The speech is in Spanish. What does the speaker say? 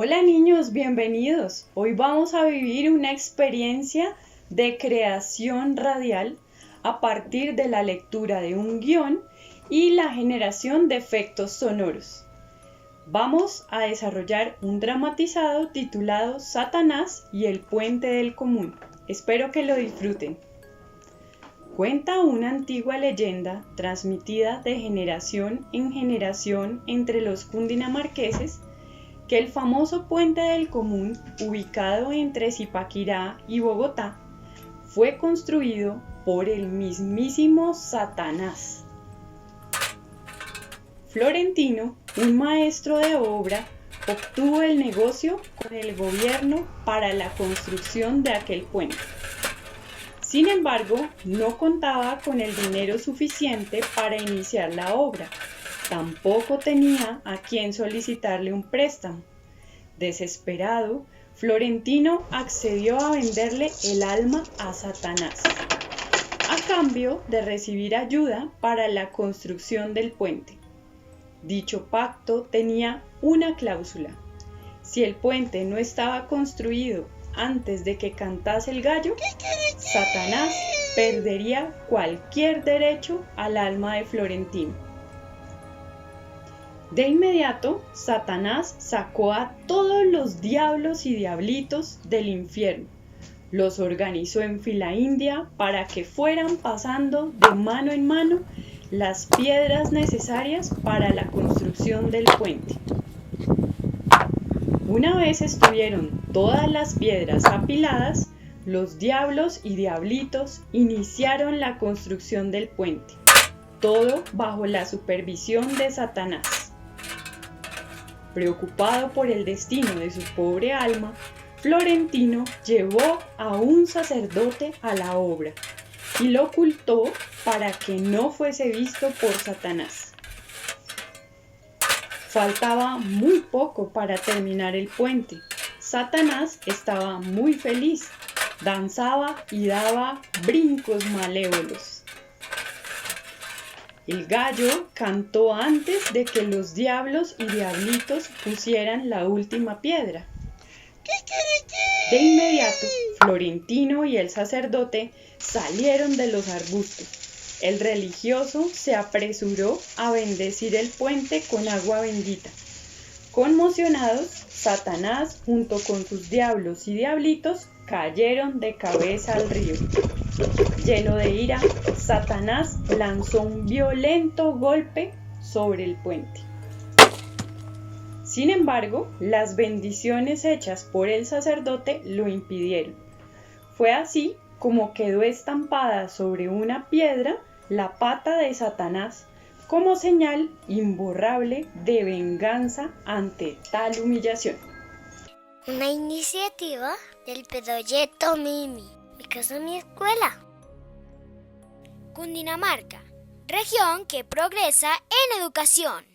Hola niños, bienvenidos. Hoy vamos a vivir una experiencia de creación radial a partir de la lectura de un guión y la generación de efectos sonoros. Vamos a desarrollar un dramatizado titulado Satanás y el puente del común. Espero que lo disfruten. Cuenta una antigua leyenda transmitida de generación en generación entre los cundinamarqueses que el famoso puente del común, ubicado entre Zipaquirá y Bogotá, fue construido por el mismísimo Satanás. Florentino, un maestro de obra, obtuvo el negocio con el gobierno para la construcción de aquel puente. Sin embargo, no contaba con el dinero suficiente para iniciar la obra. Tampoco tenía a quien solicitarle un préstamo. Desesperado, Florentino accedió a venderle el alma a Satanás, a cambio de recibir ayuda para la construcción del puente. Dicho pacto tenía una cláusula. Si el puente no estaba construido antes de que cantase el gallo, Satanás perdería cualquier derecho al alma de Florentino. De inmediato, Satanás sacó a todos los diablos y diablitos del infierno. Los organizó en fila india para que fueran pasando de mano en mano las piedras necesarias para la construcción del puente. Una vez estuvieron todas las piedras apiladas, los diablos y diablitos iniciaron la construcción del puente, todo bajo la supervisión de Satanás. Preocupado por el destino de su pobre alma, Florentino llevó a un sacerdote a la obra y lo ocultó para que no fuese visto por Satanás. Faltaba muy poco para terminar el puente. Satanás estaba muy feliz, danzaba y daba brincos malévolos. El gallo cantó antes de que los diablos y diablitos pusieran la última piedra. De inmediato, Florentino y el sacerdote salieron de los arbustos. El religioso se apresuró a bendecir el puente con agua bendita. Conmocionados, Satanás, junto con sus diablos y diablitos, cayeron de cabeza al río. Lleno de ira, Satanás lanzó un violento golpe sobre el puente. Sin embargo, las bendiciones hechas por el sacerdote lo impidieron. Fue así como quedó estampada sobre una piedra la pata de Satanás, como señal imborrable de venganza ante tal humillación. Una iniciativa del proyecto Mimi, mi casa, mi escuela. Cundinamarca, región que progresa en educación.